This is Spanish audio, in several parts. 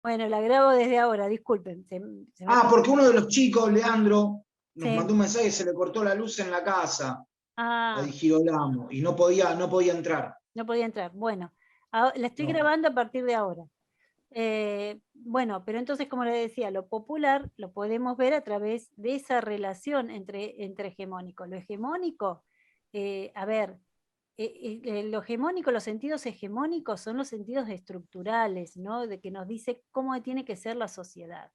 Bueno, la grabo desde ahora, disculpen. Se me Porque uno de los chicos, Leandro, nos Sí. mandó un mensaje que se le cortó la luz en la casa a Ah, Di Girolamo y no podía entrar. no podía entrar. Bueno, la estoy No. grabando a partir de ahora. Bueno, pero entonces, como le decía, lo popular lo podemos ver a través de esa relación entre hegemónico. Lo hegemónico, a ver, lo hegemónico, los sentidos hegemónicos son los sentidos estructurales, ¿no? De que nos dice cómo tiene que ser la sociedad.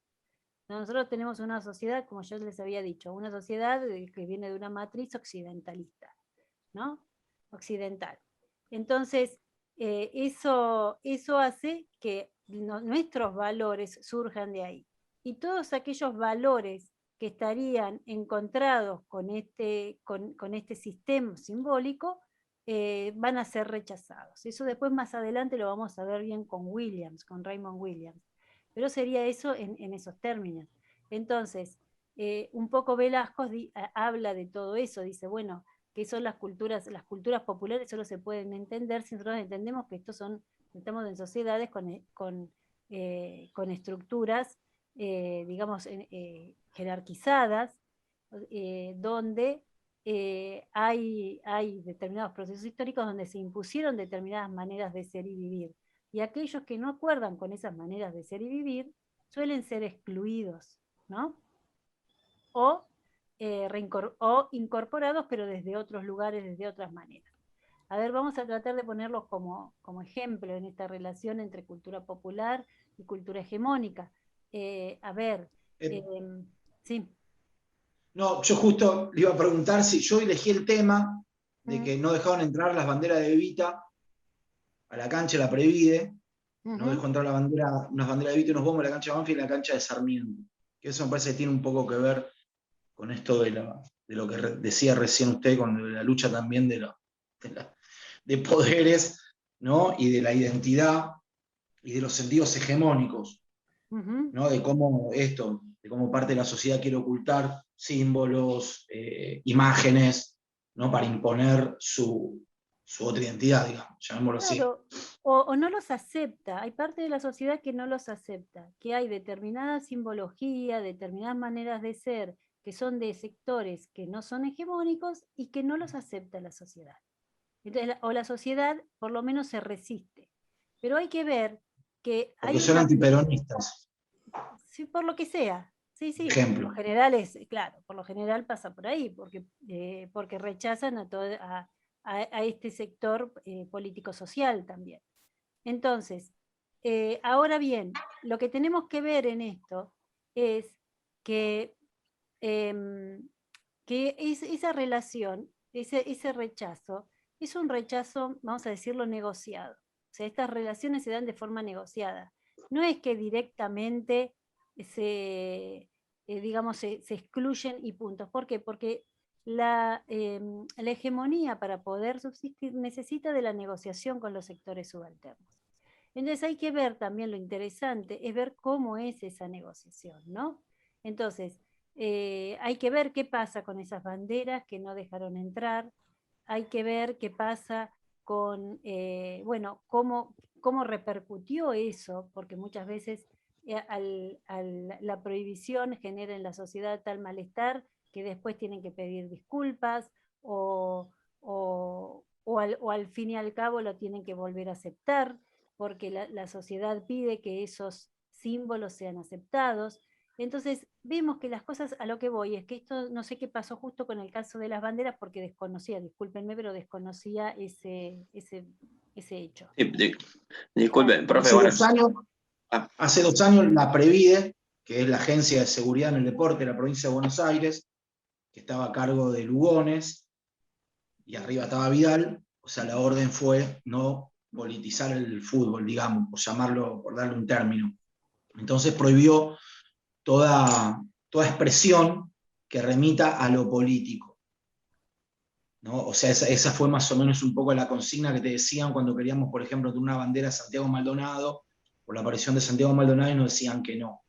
Nosotros tenemos una sociedad, como yo les había dicho, una sociedad que viene de una matriz occidentalista, ¿no? Occidental. Entonces, eso hace que nuestros valores surjan de ahí. Y todos aquellos valores que estarían encontrados con este sistema simbólico van a ser rechazados. Eso después más adelante lo vamos a ver bien con Williams, con Raymond Williams. Pero sería eso en esos términos. Entonces, un poco Velasco habla de todo eso, dice, bueno, que son las culturas populares solo se pueden entender si nosotros entendemos que estamos en sociedades con estructuras, digamos, jerarquizadas, donde hay determinados procesos históricos donde se impusieron determinadas maneras de ser y vivir. Y aquellos que no acuerdan con esas maneras de ser y vivir suelen ser excluidos, ¿no? O o incorporados, pero desde otros lugares, desde otras maneras. A ver, vamos a tratar de ponerlos como ejemplo en esta relación entre cultura popular y cultura hegemónica. A ver, Eh, sí. no, yo justo le iba a preguntar si yo elegí el tema de Mm, que no dejaban entrar las banderas de Evita a la cancha de la Previde, no ujú. dejó entrar unas banderas de Evita y unos bombos a la cancha de Banfield y la cancha de Sarmiento. Que eso me parece que tiene un poco que ver con esto de lo que decía recién usted, con la lucha también de poderes, ¿no? Y de la identidad y de los sentidos hegemónicos, Ujú. ¿no? De cómo parte de la sociedad quiere ocultar símbolos, imágenes, ¿no? Para imponer su otra identidad, digamos, llamémoslo así. Claro, o no los acepta. Hay parte de la sociedad que no los acepta, que hay determinada simbología, determinadas maneras de ser que son de sectores que no son hegemónicos y que no los acepta la sociedad. Entonces, o la sociedad por lo menos se resiste. Pero hay que ver que Porque hay son una, antiperonistas, sí, por lo que sea, sí, por sí, por lo ejemplo. general claro, por lo general pasa por ahí, porque rechazan a este sector político-social también. Entonces, ahora bien, lo que tenemos que ver en esto es que, esa relación, ese rechazo, es un rechazo, vamos a decirlo, negociado. O sea, estas relaciones se dan de forma negociada. No es que directamente digamos, se excluyen y puntos. ¿Por qué? Porque la hegemonía para poder subsistir necesita de la negociación con los sectores subalternos. Entonces hay que ver también lo interesante, es ver cómo es esa negociación, ¿no? Entonces, hay que ver qué pasa con esas banderas que no dejaron entrar, hay que ver qué pasa con, bueno, cómo repercutió eso, porque muchas veces la prohibición genera en la sociedad tal malestar que después tienen que pedir disculpas o al fin y al cabo lo tienen que volver a aceptar porque la sociedad pide que esos símbolos sean aceptados. Entonces, vemos que las cosas, a lo que voy, es que esto no sé qué pasó justo con el caso de las banderas porque desconocía, discúlpenme, pero desconocía ese hecho. Sí, disculpe, profe, Hace bueno. 2 años, Ah, hace 2 años la Previde, que es la agencia de seguridad en el deporte de la provincia de Buenos Aires, que estaba a cargo de Lugones, y arriba estaba Vidal, o sea, la orden fue no politizar el fútbol, digamos, por darle un término. Entonces prohibió toda expresión que remita a lo político, ¿no? O sea, esa fue más o menos un poco la consigna que te decían cuando queríamos, por ejemplo, tener una bandera de Santiago Maldonado, por la aparición de Santiago Maldonado, y nos decían que no,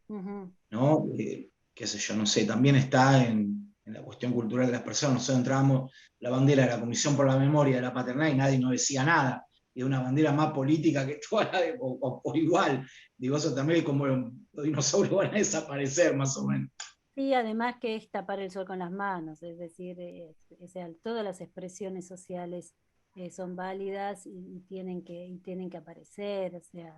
Ujú. ¿no? Qué sé yo, no sé, también está en la cuestión cultural de las personas. Nosotros entrábamos la bandera de la Comisión por la Memoria de la Paternidad y nadie nos decía nada. y de una bandera más política que toda la o igual. Digo, eso también es como los dinosaurios van a desaparecer, más o menos. Sí, además que es tapar el sol con las manos, es decir, o sea, todas las expresiones sociales son válidas y tienen que aparecer, o sea,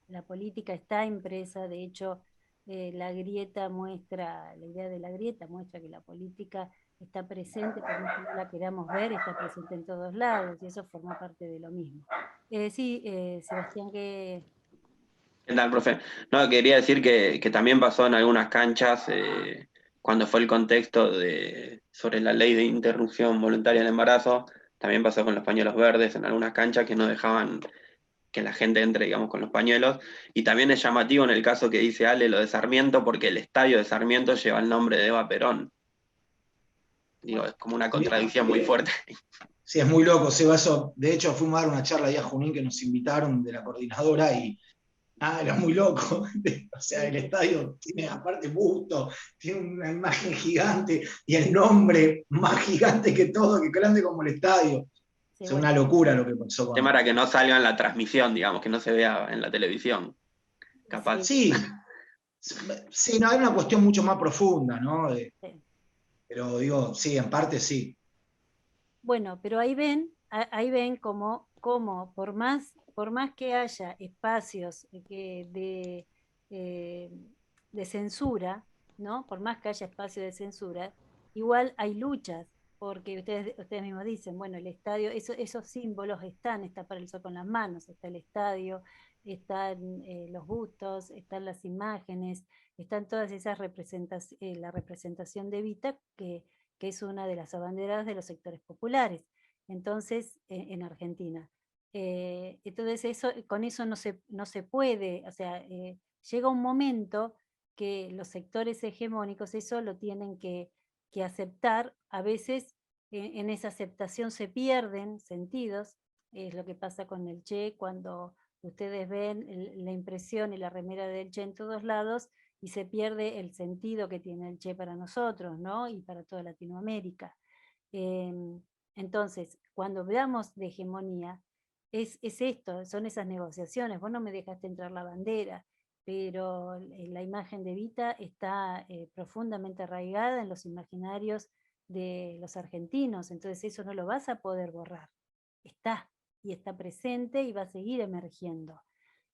la política está impresa, de hecho, la grieta muestra, la idea de la grieta muestra que la política está presente, por más que no la queramos ver, está presente en todos lados, y eso forma parte de lo mismo. Sí, Sebastián, que... ¿Qué tal, profe? No, quería decir que también pasó en algunas canchas, cuando fue el contexto sobre la ley de interrupción voluntaria del embarazo, también pasó con los pañuelos verdes en algunas canchas que no dejaban que la gente entre, digamos, con los pañuelos. Y también es llamativo en el caso que dice Ale, lo de Sarmiento, porque el estadio de Sarmiento lleva el nombre de Eva Perón. Digo, es como una contradicción muy fuerte. Sí, es muy loco, Seba, eso. De hecho, fuimos a dar una charla ahí a Junín que nos invitaron de la coordinadora y era muy loco. O sea, el estadio tiene aparte busto, tiene una imagen gigante y el nombre más gigante que todo, que grande como el estadio. Sí, Es bueno, una locura lo que pasó El con. tema era que no salga en la transmisión, digamos, que no se vea en la televisión. Capaz. sí, Sí, no, hay una cuestión mucho más profunda, ¿no? sí. Pero digo, sí, en parte sí. Bueno, pero ahí ven como por más que haya espacios eh, de censura, ¿no? Por más que haya espacios de censura, igual hay luchas, porque ustedes mismos dicen, bueno, el estadio, esos símbolos está para el sol con las manos, está el estadio, están los bustos, están las imágenes, están todas esas la representación de Evita que es una de las abanderadas de los sectores populares, entonces, en Argentina. Entonces, con eso no se puede, o sea, llega un momento que los sectores hegemónicos eso lo tienen que aceptar, a veces en esa aceptación se pierden sentidos, es lo que pasa con el Che cuando ustedes ven la impresión y la remera del Che en todos lados, y se pierde el sentido que tiene el Che para nosotros, ¿no? Y para toda Latinoamérica. Entonces, cuando hablamos de hegemonía, es esto, son esas negociaciones. Vos no me dejaste entrar la bandera, pero la imagen de Evita está profundamente arraigada en los imaginarios de los argentinos, entonces eso no lo vas a poder borrar. Está, y está presente y va a seguir emergiendo.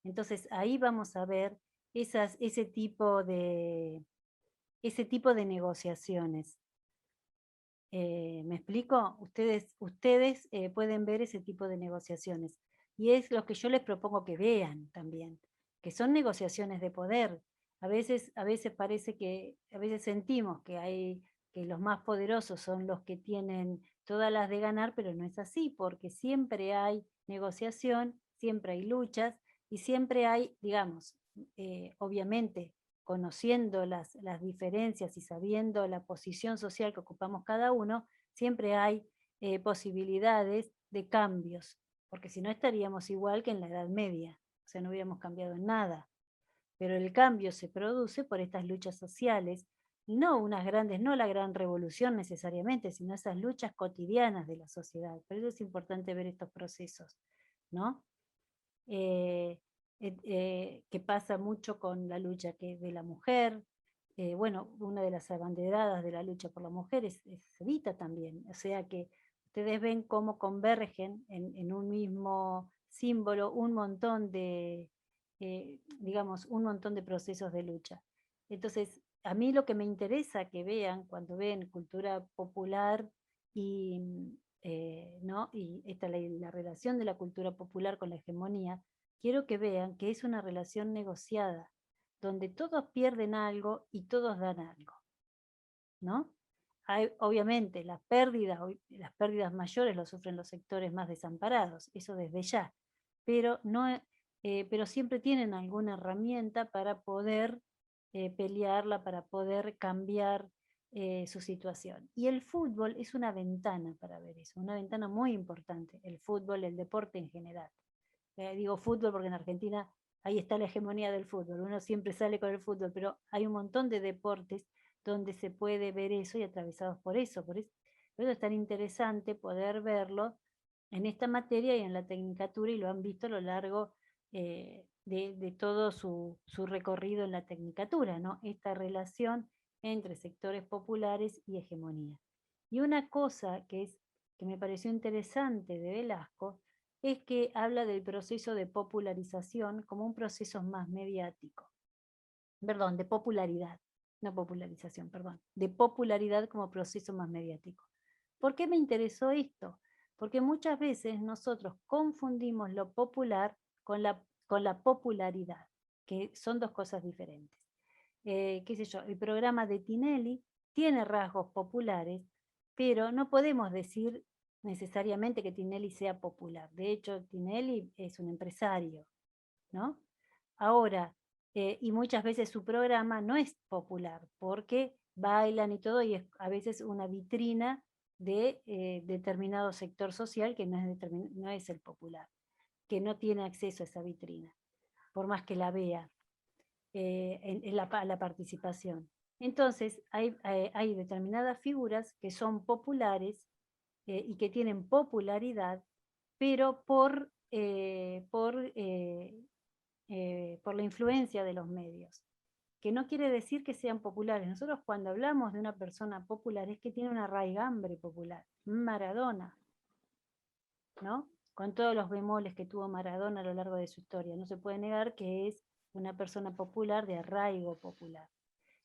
Entonces ahí vamos a ver ese tipo de negociaciones. ¿Me explico? Ustedes pueden ver ese tipo de negociaciones. Y es lo que yo les propongo que vean también, que son negociaciones de poder. A veces parece a veces sentimos que los más poderosos son los que tienen todas las de ganar, pero no es así, porque siempre hay negociación, siempre hay luchas y siempre hay, digamos, obviamente, conociendo las diferencias y sabiendo la posición social que ocupamos cada uno, siempre hay posibilidades de cambios, porque si no estaríamos igual que en la Edad Media, o sea, no hubiéramos cambiado en nada. Pero el cambio se produce por estas luchas sociales, no unas grandes, no la gran revolución necesariamente, sino esas luchas cotidianas de la sociedad. Por eso es importante ver estos procesos, ¿no? Que pasa mucho con la lucha de la mujer. Bueno, una de las abanderadas de la lucha por la mujer es Evita también. O sea que ustedes ven cómo convergen en un mismo símbolo un montón digamos, un montón de procesos de lucha. Entonces, a mí lo que me interesa que vean cuando ven cultura popular ¿no? Y la relación de la cultura popular con la hegemonía, quiero que vean que es una relación negociada, donde todos pierden algo y todos dan algo, ¿no? Obviamente las pérdidas mayores lo sufren los sectores más desamparados, eso desde ya, pero, pero siempre tienen alguna herramienta para poder pelearla, para poder cambiar su situación. Y el fútbol es una ventana para ver eso, una ventana muy importante, el fútbol, el deporte en general. Digo fútbol porque en Argentina ahí está la hegemonía del fútbol, uno siempre sale con el fútbol, pero hay un montón de deportes donde se puede ver eso y atravesados por eso es tan interesante poder verlo en esta materia y en la tecnicatura, y lo han visto a lo largo de todo su recorrido en la tecnicatura, ¿no? Esta relación entre sectores populares y hegemonía. Y una cosa que me pareció interesante de Velasco es que habla del proceso de popularización como un proceso más mediático. Perdón, de popularidad, no popularización, perdón, de popularidad como proceso más mediático. ¿Por qué me interesó esto? Porque muchas veces nosotros confundimos lo popular con la popularidad, que son dos cosas diferentes. Qué sé yo, el programa de Tinelli tiene rasgos populares, pero no podemos decir necesariamente que Tinelli sea popular. De hecho, Tinelli es un empresario, ¿no? Ahora, y muchas veces su programa no es popular, porque bailan y todo, y es a veces una vitrina de determinado sector social que no es el popular, que no tiene acceso a esa vitrina, por más que la vea en la participación. Entonces, hay determinadas figuras que son populares y que tienen popularidad, pero por la influencia de los medios, que no quiere decir que sean populares. Nosotros cuando hablamos de una persona popular es que tiene una raigambre popular. Maradona, ¿no? Con todos los bemoles que tuvo Maradona a lo largo de su historia. No se puede negar que es una persona popular de arraigo popular,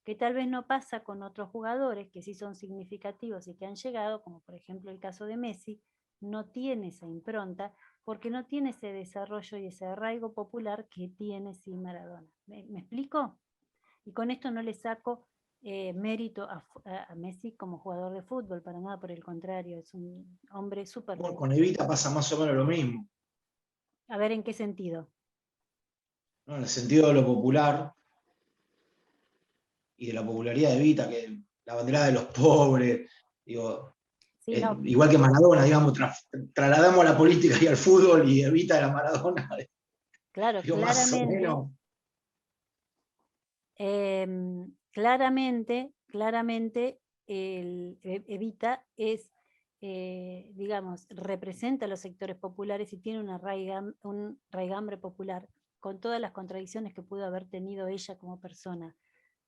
que tal vez no pasa con otros jugadores que sí son significativos y que han llegado, como por ejemplo el caso de Messi, no tiene esa impronta porque no tiene ese desarrollo y ese arraigo popular que tiene sí Maradona. ¿Me explico? Y con esto no le saco mérito a Messi como jugador de fútbol, para nada, por el contrario, es un hombre súper... Bueno, con Evita pasa más o menos lo mismo, A ver, ¿en qué sentido? ¿no? En el sentido de lo popular y de la popularidad de Evita, que la bandera de los pobres, digo, Sí, no, igual que Maradona, digamos, trasladamos a la política y al fútbol y Evita de la Maradona, claro, digo, más o claramente. menos. Claramente Evita es, digamos, representa a los sectores populares y tiene un raigambre popular, con todas las contradicciones que pudo haber tenido ella como persona,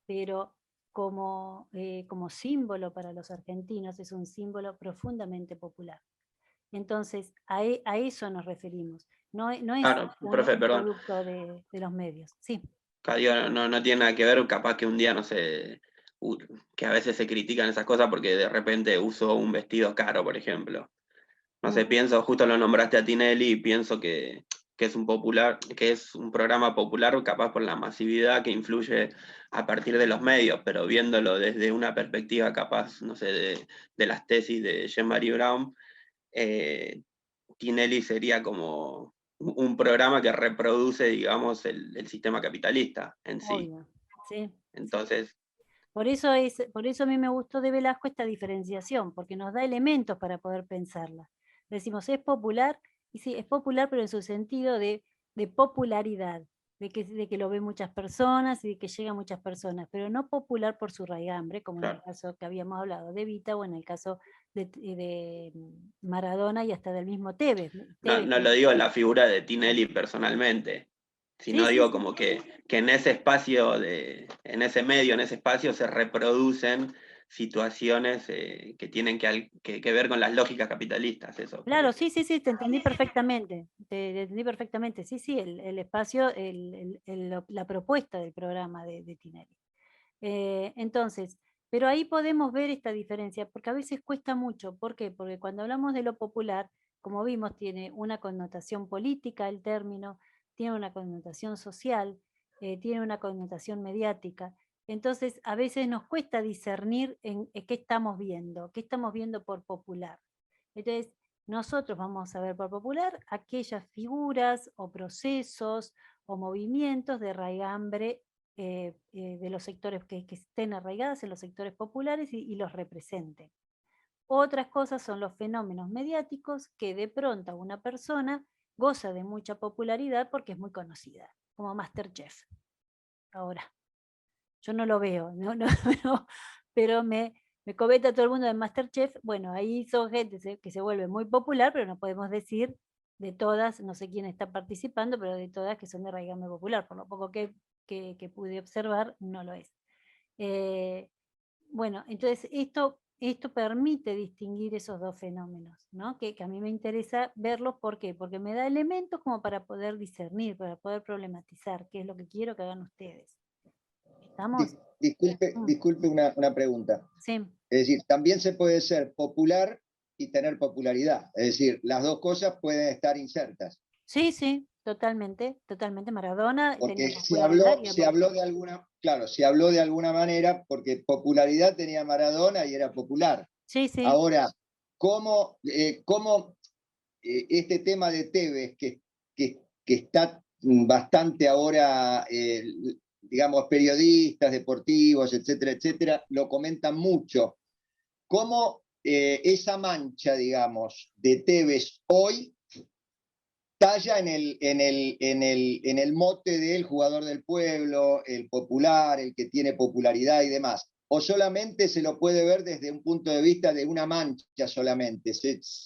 pero como símbolo para los argentinos es un símbolo profundamente popular. Entonces, a eso nos referimos, no es Claro, un profe, perdón. producto de los medios. Sí. No tiene nada que ver, capaz que un día, no sé, que a veces se critican esas cosas porque de repente uso un vestido caro, por ejemplo. No sé, pienso, justo lo nombraste a Tinelli y pienso que es que es un programa popular capaz por la masividad que influye a partir de los medios, pero viéndolo desde una perspectiva capaz, no sé, de las tesis de Jean-Marie Brown, Tinelli sería como un programa que reproduce, digamos, el sistema capitalista en sí. Obvio, sí. Entonces, Por eso a mí me gustó de Velasco esta diferenciación, porque nos da elementos para poder pensarla. Decimos, es popular, y sí, es popular, pero en su sentido de popularidad, de que lo ven muchas personas y de que llega a muchas personas, pero no popular por su raigambre, como en el caso que habíamos hablado de Evita o en el caso de Maradona y hasta del mismo Tevez. no lo digo en la figura de Tinelli personalmente, sino Sí, digo como que en ese espacio, en ese medio, en ese espacio se reproducen situaciones que tienen que ver con las lógicas capitalistas. Eso. claro, sí, te entendí perfectamente, te entendí perfectamente, sí, el espacio, la propuesta del programa de Tinelli. Entonces, pero ahí podemos ver esta diferencia, porque a veces cuesta mucho. ¿Por qué? Porque cuando hablamos de lo popular, como vimos, tiene una connotación política el término, tiene una connotación social, tiene una connotación mediática. Entonces, a veces nos cuesta discernir en qué estamos viendo por popular. Entonces, nosotros vamos a ver por popular aquellas figuras o procesos o movimientos de raigambre de los sectores que estén arraigadas en los sectores populares y los representen. Otras cosas son los fenómenos mediáticos que de pronto una persona goza de mucha popularidad porque es muy conocida, como MasterChef. Ahora, yo no lo veo, pero me comenta todo el mundo de MasterChef, bueno, ahí son gente que se vuelve muy popular, pero no podemos decir de todas, no sé quién está participando, pero de todas que son de raigambre popular, por lo poco que pude observar, no lo es. Bueno, entonces esto permite distinguir esos dos fenómenos, ¿no? Que a mí me interesa verlos, ¿por qué? Porque me da elementos como para poder discernir, para poder problematizar, qué es lo que quiero que hagan ustedes. ¿Estamos? Disculpe una pregunta. Sí. Es decir, también se puede ser popular y tener popularidad. Es decir, las dos cosas pueden estar insertas. Sí, sí, totalmente, totalmente. Maradona Porque tenía popularidad. se habló de alguna, claro, se habló de alguna manera porque popularidad tenía Maradona y era popular. Sí, sí. Ahora, ¿cómo este tema de Tevez, que está bastante ahora, digamos, periodistas deportivos, etcétera, etcétera, lo comentan mucho? ¿Cómo esa mancha, digamos, de Tevez hoy talla en el mote del jugador del pueblo, el popular, el que tiene popularidad y demás? ¿O solamente se lo puede ver desde un punto de vista de una mancha solamente?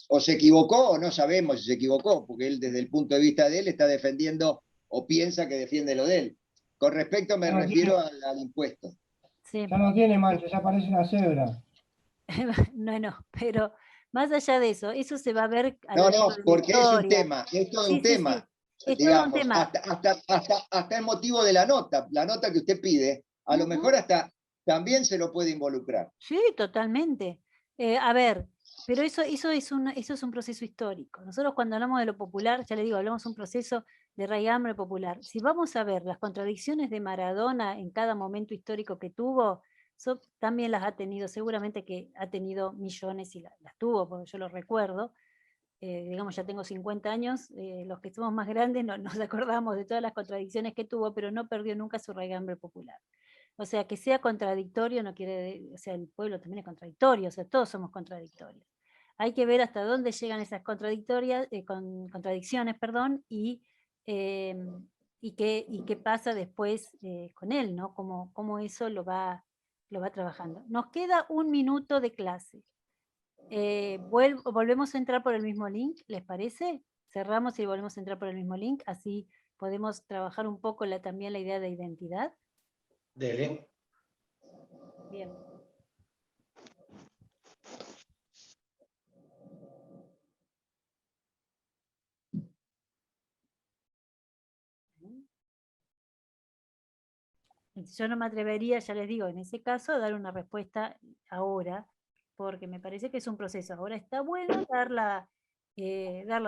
¿O se equivocó o no sabemos si se equivocó? Porque él desde el punto de vista de él está defendiendo o piensa que defiende lo de él. Con respecto me refiero al impuesto. Sí. Ya no tiene mancha, ya parece una cebra. No, pero más allá de eso, eso se va a ver a No, lo largo de la porque es un historia. tema, es todo Sí, un sí, sí. tema. Es todo un Digamos, tema. hasta el motivo de la nota que usted pide, a lo mejor hasta también se lo puede involucrar. Sí, totalmente. A ver, pero eso es un proceso histórico. Nosotros cuando hablamos de lo popular, ya le digo, hablamos de un proceso de raigambre popular. Si vamos a ver las contradicciones de Maradona en cada momento histórico que tuvo, también las ha tenido, seguramente que ha tenido millones y las tuvo, porque yo lo recuerdo. Digamos, ya tengo 50 años, los que somos más grandes no nos acordamos de todas las contradicciones que tuvo, pero no perdió nunca su raigambre popular. O sea, que sea contradictorio no quiere, o sea, el pueblo también es contradictorio, o sea, todos somos contradictorios. Hay que ver hasta dónde llegan esas contradicciones, perdón, y qué pasa después con él, ¿no? Cómo eso lo va trabajando. Nos queda 1 minuto de clase. Volvemos a entrar por el mismo link, ¿les parece? Cerramos y volvemos a entrar por el mismo link, así podemos trabajar un poco también la idea de identidad. Dele. Bien. Yo no me atrevería, ya les digo, en ese caso, a dar una respuesta ahora, porque me parece que es un proceso. Ahora está bueno dar la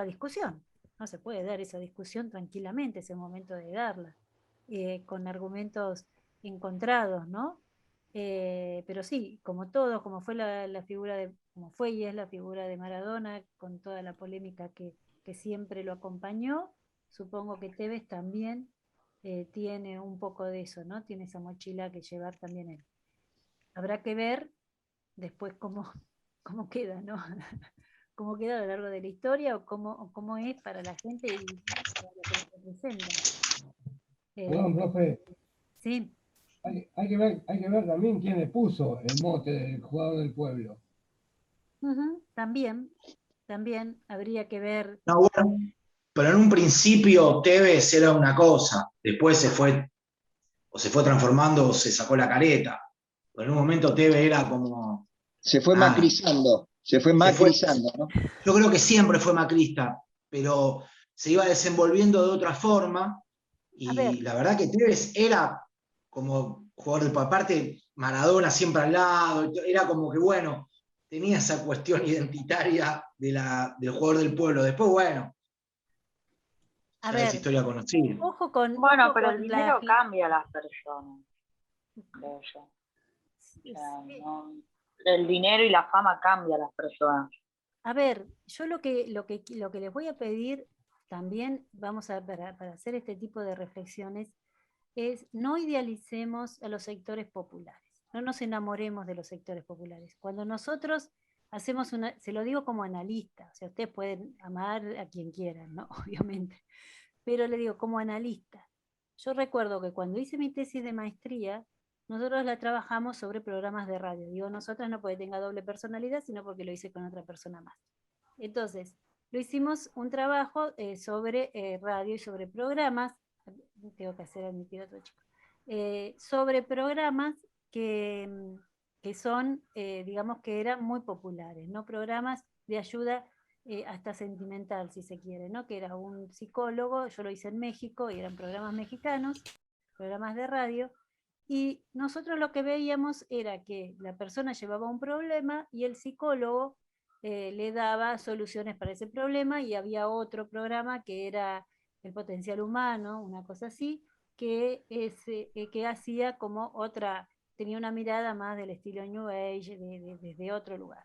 discusión. No se puede dar esa discusión tranquilamente, es el momento de darla, con argumentos encontrados, ¿no? Pero sí, como todo, como fue la figura como fue y es la figura de Maradona, con toda la polémica que siempre lo acompañó, supongo que Tevez también tiene un poco de eso, ¿no? Tiene esa mochila que llevar también él. Habrá que ver después cómo queda, ¿no? Cómo queda a lo largo de la historia o cómo es para la gente y para lo que nos representa. Perdón, profe. Sí. Hay que ver también quién le puso el mote del jugador del pueblo. También habría que ver. No, bueno, pero en un principio Tevez era una cosa, después se fue transformando o se sacó la careta. Pero en un momento Tevez era como. Se fue macrizando, ¿no? Yo creo que siempre fue macrista, pero se iba desenvolviendo de otra forma. Y la verdad que Tevez era como jugador de aparte, Maradona siempre al lado, era como que, bueno, tenía esa cuestión identitaria del jugador del pueblo. Después, bueno, ya es historia conocida. Ojo con. Bueno, ojo pero con el dinero cambia a las personas, creo yo. O sea, no, el dinero y la fama cambia a las personas. A ver, yo lo que les voy a pedir también, vamos a para hacer este tipo de reflexiones, es no idealicemos a los sectores populares, no nos enamoremos de los sectores populares. Cuando nosotros hacemos se lo digo como analista, o sea, ustedes pueden amar a quien quieran, ¿no? Obviamente, pero le digo como analista. Yo recuerdo que cuando hice mi tesis de maestría, nosotros la trabajamos sobre programas de radio. Digo nosotras no porque tenga doble personalidad, sino porque lo hice con otra persona más. Entonces, lo hicimos un trabajo sobre radio y sobre programas, tengo que hacer admitir a otro chico, sobre programas que son, digamos que eran muy populares, ¿no? Programas de ayuda hasta sentimental, si se quiere, ¿no? Que era un psicólogo, yo lo hice en México, y eran programas mexicanos, programas de radio, y nosotros lo que veíamos era que la persona llevaba un problema y el psicólogo le daba soluciones para ese problema, y había otro programa que era el potencial humano, una cosa así, que hacía como otra, tenía una mirada más del estilo New Age, desde otro lugar.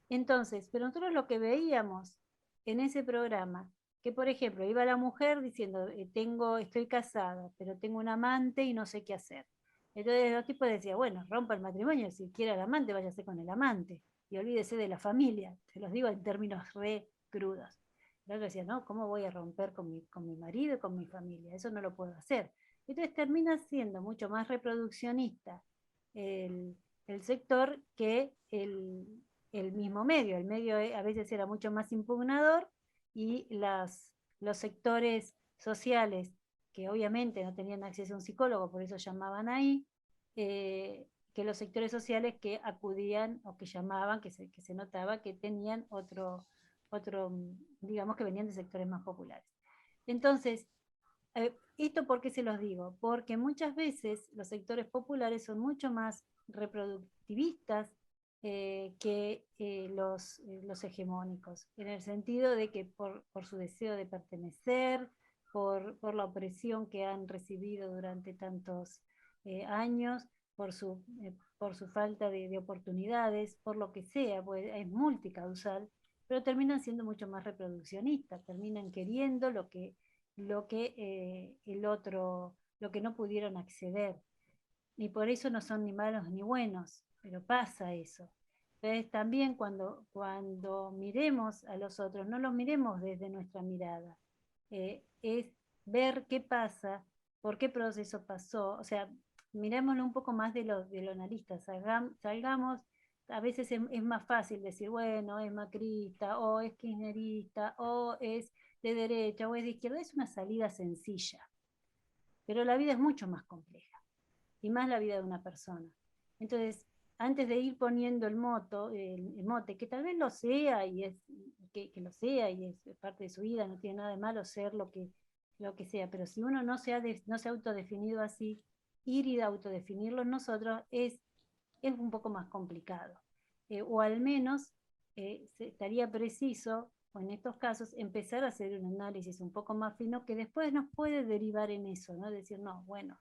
Entonces, pero nosotros lo que veíamos en ese programa, que por ejemplo iba la mujer diciendo, estoy casada, pero tengo un amante y no sé qué hacer. Entonces los tipos decían, bueno, rompa el matrimonio, si quiere el amante, váyase con el amante, y olvídese de la familia, se los digo en términos re crudos. El otro decía, no, ¿cómo voy a romper con mi marido y con mi familia? Eso no lo puedo hacer. Entonces termina siendo mucho más reproduccionista el sector que el mismo medio. El medio a veces era mucho más impugnador, y los sectores sociales, que obviamente no tenían acceso a un psicólogo, por eso llamaban ahí, que los sectores sociales que acudían o que llamaban, que se notaba que tenían otro, digamos que venían de sectores más populares. Entonces, ¿esto por qué se los digo? Porque muchas veces los sectores populares son mucho más reproductivistas que los hegemónicos, en el sentido de que por su deseo de pertenecer, por la opresión que han recibido durante tantos años, por su falta de oportunidades, por lo que sea, pues es multicausal, pero terminan siendo mucho más reproduccionistas, terminan queriendo lo que el otro, lo que no pudieron acceder. Y por eso no son ni malos ni buenos, pero pasa eso. Entonces también cuando miremos a los otros, no los miremos desde nuestra mirada, es ver qué pasa, por qué proceso pasó, o sea, mirémoslo un poco más de lo analista, salgamos, a veces es más fácil decir, bueno, es macrista, o es kirchnerista, o es de derecha, o es de izquierda, es una salida sencilla, pero la vida es mucho más compleja, y más la vida de una persona. Entonces, antes de ir poniendo el mote, que tal vez lo sea, y que lo sea, y es parte de su vida, no tiene nada de malo ser lo que sea, pero si uno no se ha autodefinido así, ir y autodefinirlo nosotros es un poco más complicado. O al menos estaría preciso, o en estos casos, empezar a hacer un análisis un poco más fino que después nos puede derivar en eso, ¿no? Decir, no, bueno,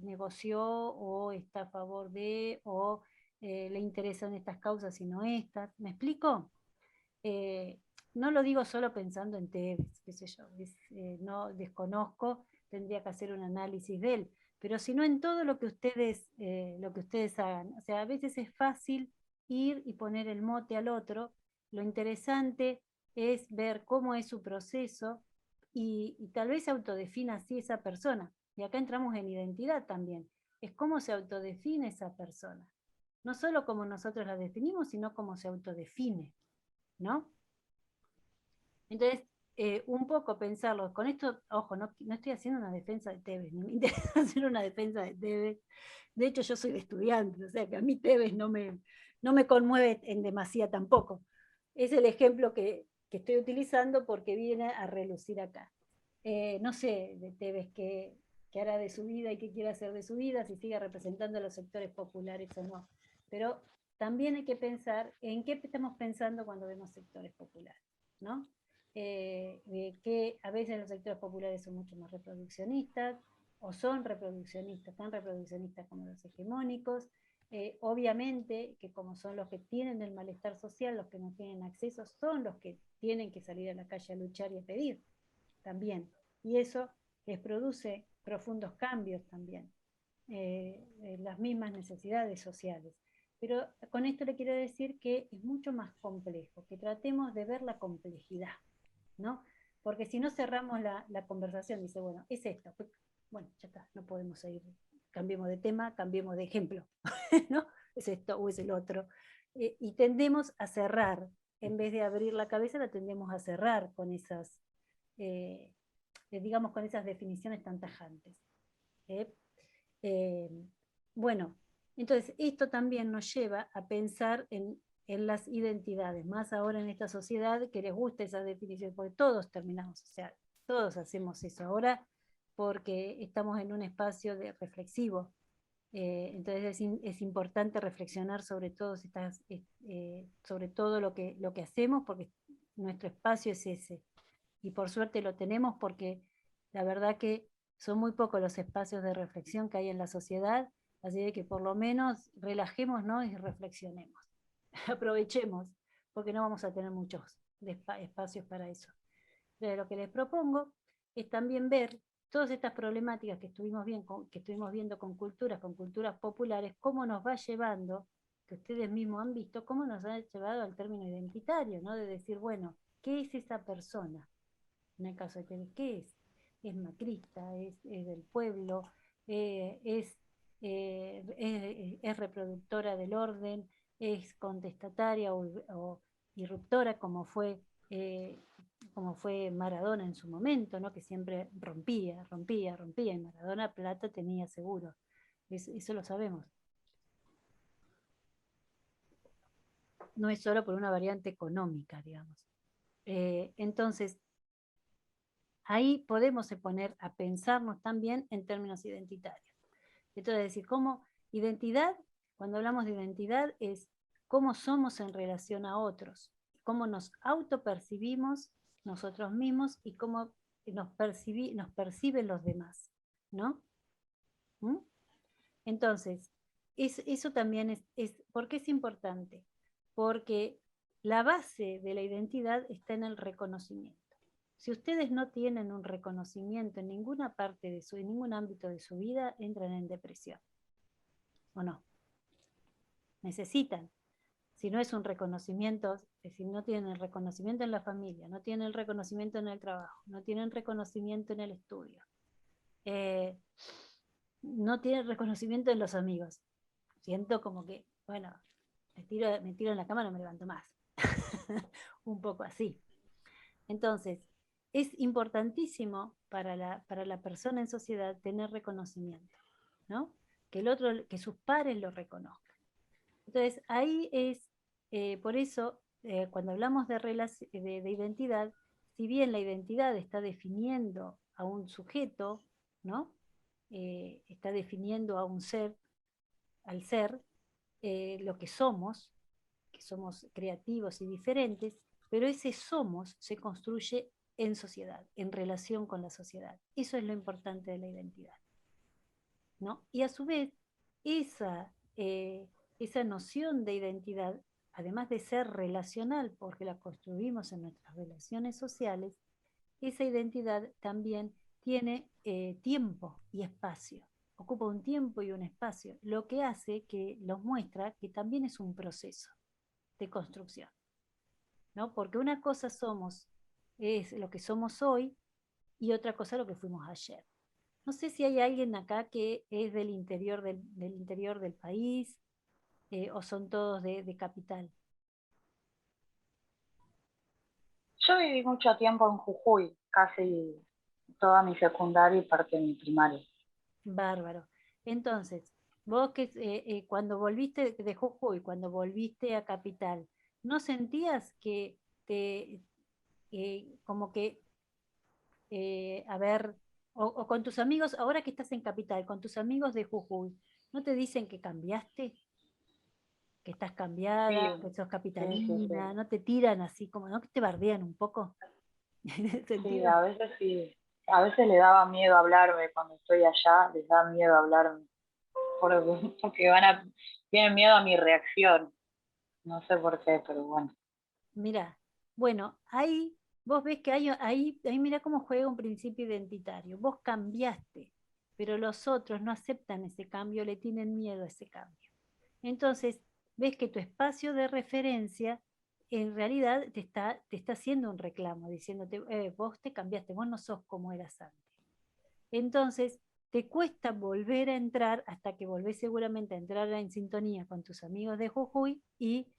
negoció o está a favor de, o le interesan estas causas y no estas. ¿Me explico? No lo digo solo pensando en Tevez, qué sé yo, no desconozco, tendría que hacer un análisis de él, pero sino en todo lo que ustedes hagan. O sea, a veces es fácil ir y poner el mote al otro, lo interesante es ver cómo es su proceso, y tal vez se autodefina así esa persona. Y acá entramos en identidad también, es cómo se autodefine esa persona. No solo como nosotros la definimos, sino cómo se autodefine, ¿no? Entonces, un poco pensarlo, con esto, ojo, no estoy haciendo una defensa de Tevez, no me interesa hacer una defensa de Tevez. De hecho, yo soy de estudiante, o sea que a mí Tevez no me conmueve en demasía tampoco. Es el ejemplo que estoy utilizando porque viene a relucir acá. No sé de Tevez qué hará de su vida y qué quiere hacer de su vida, si sigue representando a los sectores populares o no. Pero también hay que pensar en qué estamos pensando cuando vemos sectores populares, ¿no? Que a veces los sectores populares son mucho más reproduccionistas, o son reproduccionistas, tan reproduccionistas como los hegemónicos. Obviamente que como son los que tienen el malestar social, los que no tienen acceso, son los que tienen que salir a la calle a luchar y a pedir también. Y eso les produce profundos cambios también, las mismas necesidades sociales. Pero con esto le quiero decir que es mucho más complejo, que tratemos de ver la complejidad, ¿no? Porque si no cerramos la conversación, dice, bueno, es esto, bueno, ya está, no podemos seguir cambiemos de tema, cambiemos de ejemplo, ¿no? Es esto o es el otro. Y tendemos a cerrar, en vez de abrir la cabeza, la tendemos a cerrar con esas, digamos, con esas definiciones tan tajantes. Bueno, entonces esto también nos lleva a pensar en las identidades, más ahora en esta sociedad que les gusta esa definición, porque todos terminamos, o sea, todos hacemos eso ahora porque estamos en un espacio reflexivo. Entonces es importante reflexionar sobre sobre todo lo que hacemos, porque nuestro espacio es ese. Y por suerte lo tenemos porque la verdad que son muy pocos los espacios de reflexión que hay en la sociedad, así de que por lo menos relajémonos y reflexionemos. Aprovechemos, porque no vamos a tener muchos espacios para eso. Entonces, lo que les propongo es también ver todas estas problemáticas que estuvimos viendo con culturas populares, cómo nos va llevando, que ustedes mismos han visto, cómo nos ha llevado al término identitario, ¿no? De decir, bueno, ¿qué es esa persona? En el caso de que, ¿qué es? Es macrista, es del pueblo, es reproductora del orden, es contestataria o irruptora, como fue Maradona en su momento, ¿no? Que siempre rompía, y Maradona plata tenía seguro. Eso lo sabemos. No es solo por una variante económica, digamos. Entonces, ahí podemos poner a pensarnos también en términos identitarios. Entonces, decir, ¿cómo identidad? Cuando hablamos de identidad es cómo somos en relación a otros, cómo nos autopercibimos nosotros mismos y cómo nos perciben los demás, ¿no? ¿Mm? Entonces, eso también ¿por qué es importante? Porque la base de la identidad está en el reconocimiento. Si ustedes no tienen un reconocimiento en ninguna parte en ningún ámbito de su vida, entran en depresión. ¿O no? Necesitan. Si no es un reconocimiento, si no tienen el reconocimiento en la familia, no tienen el reconocimiento en el trabajo, no tienen reconocimiento en el estudio, no tienen reconocimiento en los amigos. Siento como que, bueno, me tiro en la cama, no me levanto más. Un poco así. Entonces, es importantísimo para la persona en sociedad tener reconocimiento, ¿no? Que sus pares lo reconozcan. Entonces, ahí es, por eso, cuando hablamos de identidad, si bien la identidad está definiendo a un sujeto, ¿no? Está definiendo a un ser, al ser, lo que somos creativos y diferentes, pero ese somos se construye en sociedad, en relación con la sociedad. Eso es lo importante de la identidad, ¿no? Y a su vez, esa noción de identidad, además de ser relacional, porque la construimos en nuestras relaciones sociales, esa identidad también tiene tiempo y espacio. Ocupa un tiempo y un espacio, lo que hace que nos muestra que también es un proceso de construcción, ¿no? Porque una cosa es lo que somos hoy y otra cosa lo que fuimos ayer. No sé si hay alguien acá que es del interior del país o son todos de capital. Yo viví mucho tiempo en Jujuy, casi toda mi secundaria y parte de mi primaria. Bárbaro. Entonces, vos que cuando volviste de Jujuy, cuando volviste a Capital, ¿no sentías que como que, a ver, o con tus amigos, ahora que estás en Capital, con tus amigos de Jujuy, ¿no te dicen que cambiaste? Que estás cambiada, Sí, que sos sí, capitalina, sí. ¿no te tiran así como, no que te bardean un poco? En ese Sí, sentido. a veces sí. A veces le daba miedo hablarme cuando estoy allá, les da miedo hablarme. Porque tienen miedo a mi reacción. No sé por qué, pero bueno. Mira, bueno, ahí vos ves que ahí mira cómo juega un principio identitario. Vos cambiaste, pero los otros no aceptan ese cambio, le tienen miedo a ese cambio. Entonces, ves que tu espacio de referencia en realidad te está haciendo un reclamo, diciéndote, vos te cambiaste, vos no sos como eras antes. Entonces, te cuesta volver a entrar hasta que volvés seguramente a entrar en sintonía con tus amigos de Jujuy y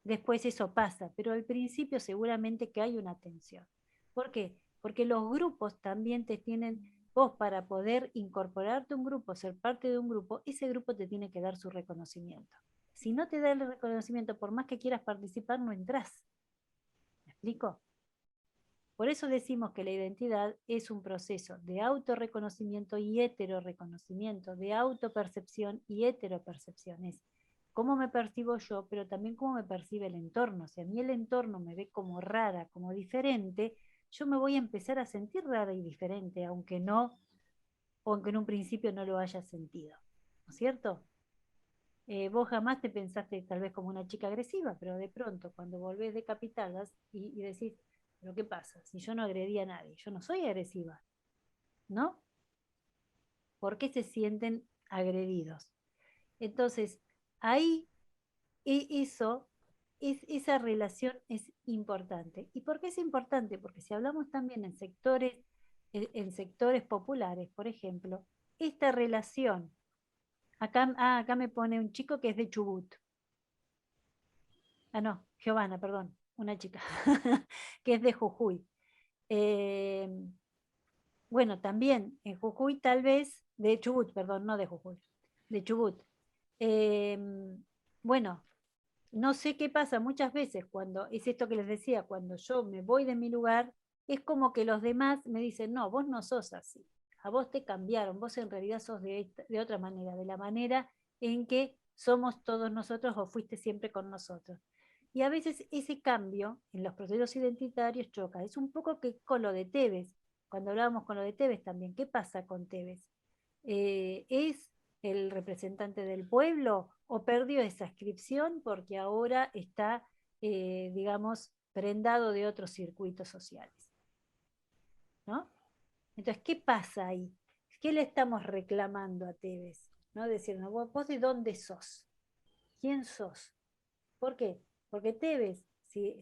después eso pasa, pero al principio seguramente que hay una tensión. ¿Por qué? Porque los grupos también te tienen, vos para poder incorporarte a un grupo, ser parte de un grupo, ese grupo te tiene que dar su reconocimiento. Si no te da el reconocimiento, por más que quieras participar, no entras. ¿Me explico? Por eso decimos que la identidad es un proceso de autorreconocimiento y heteroreconocimiento, de autopercepción y heteropercepción. Es cómo me percibo yo, pero también cómo me percibe el entorno. Si a mí el entorno me ve como rara, como diferente, yo me voy a empezar a sentir rara y diferente, aunque en un principio no lo haya sentido. ¿No es cierto? Vos jamás te pensaste tal vez como una chica agresiva, pero de pronto cuando volvés de Capital y decís, ¿pero qué pasa? Si yo no agredí a nadie, yo no soy agresiva, ¿no? ¿Por qué se sienten agredidos? Entonces, ahí esa relación es importante. ¿Y por qué es importante? Porque si hablamos también en sectores populares, por ejemplo, esta relación, acá me pone un chico que es de Chubut. No, Giovanna, perdón, una chica, que es de Jujuy. Bueno, también en Jujuy tal vez, de Chubut, perdón, no de Jujuy, de Chubut. Eh, bueno, no sé qué pasa muchas veces cuando, es esto que les decía, cuando yo me voy de mi lugar, es como que los demás me dicen, no, vos no sos así, a vos te cambiaron, vos en realidad sos de otra manera, de la manera en que somos todos nosotros o fuiste siempre con nosotros. Y a veces ese cambio en los procesos identitarios choca. Es un poco que con lo de Tevez, cuando hablábamos con lo de Tevez también, ¿qué pasa con Tevez? ¿Es el representante del pueblo o perdió esa inscripción porque ahora está, digamos, prendado de otros circuitos sociales? ¿No? Entonces, ¿qué pasa ahí? ¿Qué le estamos reclamando a Tevez? ¿No? Decirnos, vos de dónde sos, quién sos. ¿Por qué? Porque Tevez, si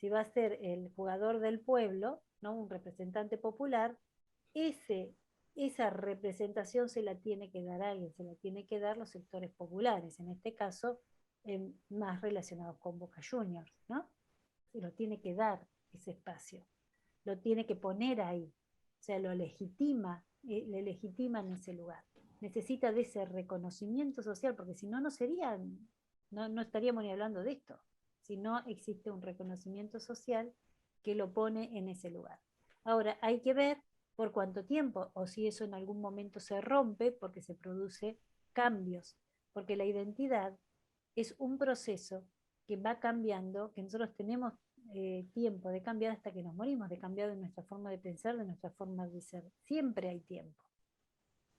va a ser el jugador del pueblo, ¿no? Un representante popular, ese, esa representación se la tiene que dar a alguien, se la tiene que dar los sectores populares, en este caso más relacionados con Boca Juniors, ¿no? Se lo tiene que dar ese espacio, lo tiene que poner ahí, o sea, lo legitima, le legitima en ese lugar. Necesita de ese reconocimiento social, porque si no, no estaríamos ni hablando de esto, si no existe un reconocimiento social que lo pone en ese lugar. Ahora, hay que ver por cuánto tiempo, o si eso en algún momento se rompe porque se produce cambios, porque la identidad es un proceso que va cambiando, que nosotros tenemos tiempo de cambiar hasta que nos morimos, de cambiar de nuestra forma de pensar, de nuestra forma de ser. Siempre hay tiempo.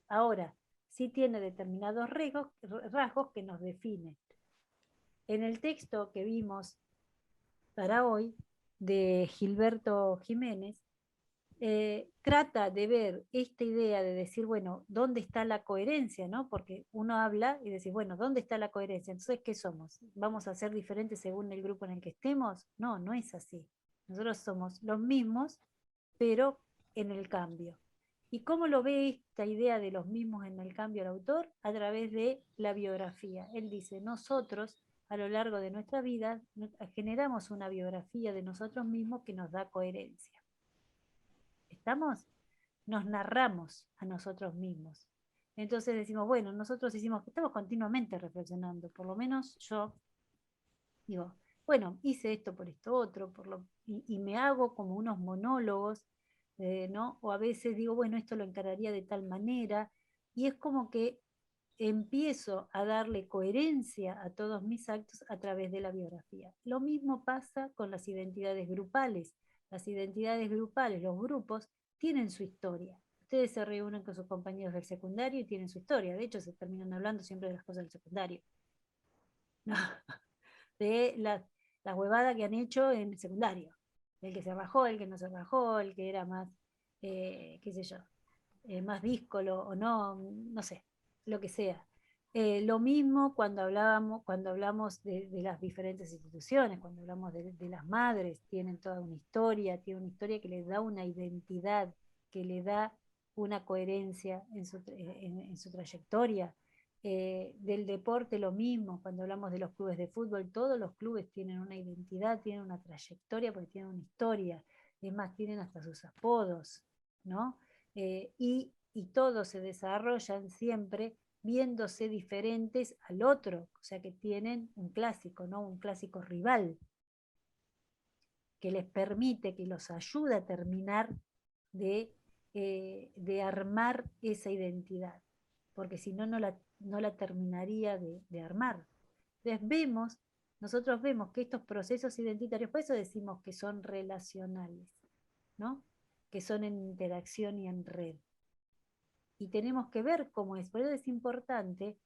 Ahora, sí tiene determinados rasgos que nos definen. En el texto que vimos para hoy, de Gilberto Jiménez, trata de ver esta idea de decir, bueno, ¿dónde está la coherencia? ¿No? Porque uno habla y dice, bueno, ¿dónde está la coherencia? Entonces, ¿qué somos? ¿Vamos a ser diferentes según el grupo en el que estemos? No, no es así. Nosotros somos los mismos, pero en el cambio. ¿Y cómo lo ve esta idea de los mismos en el cambio el autor? A través de la biografía. Él dice, nosotros a lo largo de nuestra vida generamos una biografía de nosotros mismos que nos da coherencia. ¿Estamos? Nos narramos a nosotros mismos. Entonces decimos, bueno, nosotros estamos continuamente reflexionando, por lo menos yo digo, bueno, hice esto por esto otro, y me hago como unos monólogos, ¿no? O a veces digo, bueno, esto lo encararía de tal manera, y es como que empiezo a darle coherencia a todos mis actos a través de la biografía. Lo mismo pasa con las identidades grupales. Las identidades grupales, los grupos, tienen su historia. Ustedes se reúnen con sus compañeros del secundario y tienen su historia. De hecho, se terminan hablando siempre de las cosas del secundario. No, de la huevada que han hecho en el secundario. El que se rajó, el que no se rajó, el que era más, qué sé yo, más díscolo o no, no sé, lo que sea. Lo mismo cuando hablamos de las diferentes instituciones, cuando hablamos de las madres, tienen toda una historia, tienen una historia que les da una identidad, que le da una coherencia en su trayectoria. Del deporte lo mismo, cuando hablamos de los clubes de fútbol, todos los clubes tienen una identidad, tienen una trayectoria, porque tienen una historia, es más, tienen hasta sus apodos, ¿no? Y todos se desarrollan siempre viéndose diferentes al otro, o sea que tienen un clásico, ¿no? Un clásico rival, que les permite, que los ayuda a terminar de armar esa identidad, porque si no, no la terminaría de armar. Entonces nosotros vemos que estos procesos identitarios, por eso decimos que son relacionales, ¿no? Que son en interacción y en red. Y tenemos que ver cómo es. Por eso es importante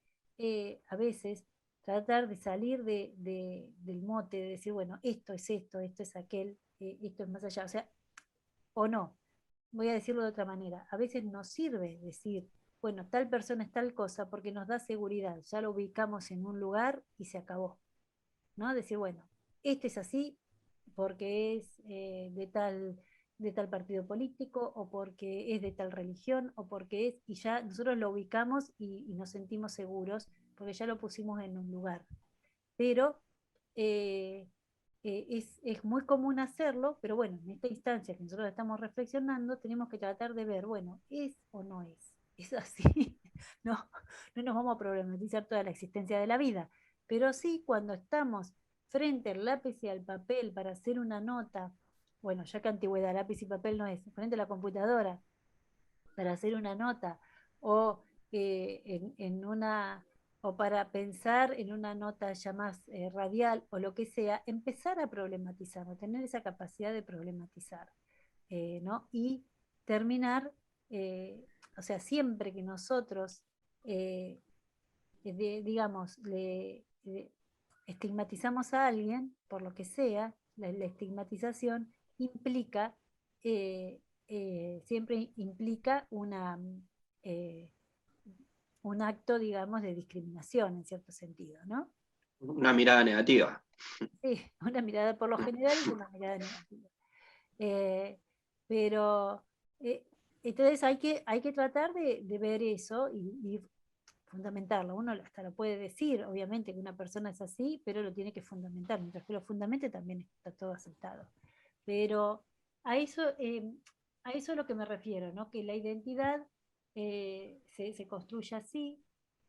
a veces tratar de salir del mote, de decir, bueno, esto es aquel, esto es más allá. O sea, o no. Voy a decirlo de otra manera. A veces nos sirve decir, bueno, tal persona es tal cosa porque nos da seguridad. Ya lo ubicamos en un lugar y se acabó, ¿no? Decir, bueno, este es así porque es de tal partido político, o porque es de tal religión, o porque es, y ya nosotros lo ubicamos y nos sentimos seguros, porque ya lo pusimos en un lugar. Pero es muy común hacerlo, pero bueno, en esta instancia que nosotros estamos reflexionando, tenemos que tratar de ver, bueno, ¿es o no es? ¿Es así? No, no nos vamos a problematizar toda la existencia de la vida, pero sí cuando estamos frente al lápiz y al papel para hacer una nota, bueno, ya que antigüedad, lápiz y papel no es, frente a la computadora para hacer una nota, o en una, o para pensar en una nota ya más radial o lo que sea, empezar a problematizar, ¿no? Tener esa capacidad de problematizar, ¿no? Y terminar, o sea, siempre que nosotros, digamos, estigmatizamos a alguien, por lo que sea, la estigmatización implica, siempre implica eh, un acto, digamos, de discriminación en cierto sentido, ¿no? Una mirada negativa. Sí, una mirada, por lo general es una mirada negativa. Pero entonces hay que tratar de ver eso y fundamentarlo. Uno hasta lo puede decir, obviamente, que una persona es así, pero lo tiene que fundamentar. Mientras que lo fundamente también está todo aceptado. Pero a eso es lo que me refiero, ¿no? Que la identidad se construye así.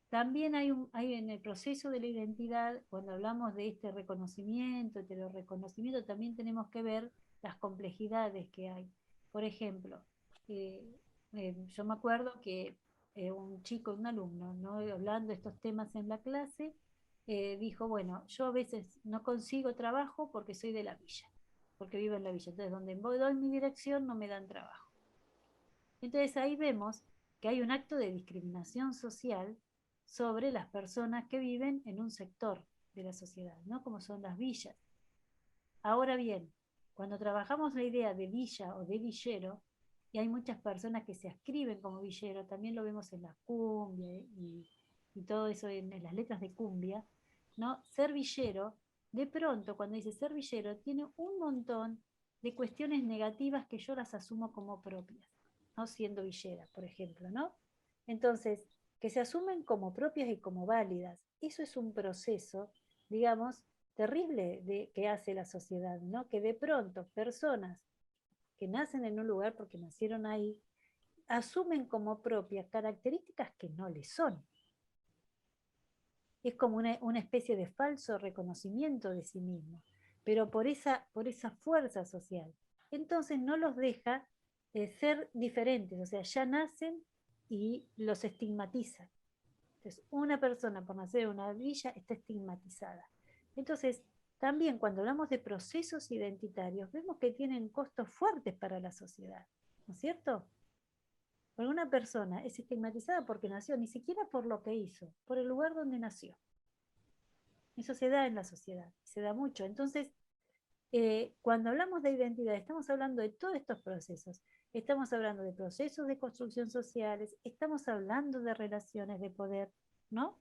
También hay en el proceso de la identidad, cuando hablamos de este reconocimiento, heterorreconocimiento, también tenemos que ver las complejidades que hay. Por ejemplo, yo me acuerdo que un chico, un alumno, ¿no? Hablando de estos temas en la clase, dijo, bueno, yo a veces no consigo trabajo porque soy de la villa, porque vivo en la villa. Entonces, donde voy en mi dirección no me dan trabajo. Entonces ahí vemos que hay un acto de discriminación social sobre las personas que viven en un sector de la sociedad, ¿no? Como son las villas. Ahora bien, cuando trabajamos la idea de villa o de villero, y hay muchas personas que se ascriben como villero, también lo vemos en la cumbia y todo eso en las letras de cumbia, ¿no? Ser villero, de pronto cuando dice ser villero, tiene un montón de cuestiones negativas que yo las asumo como propias, no siendo villera, por ejemplo, ¿no? Entonces, que se asumen como propias y como válidas. Eso es un proceso, digamos, terrible que hace la sociedad, ¿no? Que de pronto personas que nacen en un lugar porque nacieron ahí, asumen como propias características que no les son. Es como una especie de falso reconocimiento de sí mismo, pero por esa fuerza social. Entonces no los deja ser diferentes, o sea, ya nacen y los estigmatizan. Entonces, una persona por nacer en una villa está estigmatizada. Entonces, también cuando hablamos de procesos identitarios, vemos que tienen costos fuertes para la sociedad, ¿no es cierto? Porque una persona es estigmatizada porque nació, ni siquiera por lo que hizo, por el lugar donde nació. Eso se da en la sociedad, se da mucho. Entonces, cuando hablamos de identidad, estamos hablando de todos estos procesos. Estamos hablando de procesos de construcción sociales, estamos hablando de relaciones de poder, ¿no?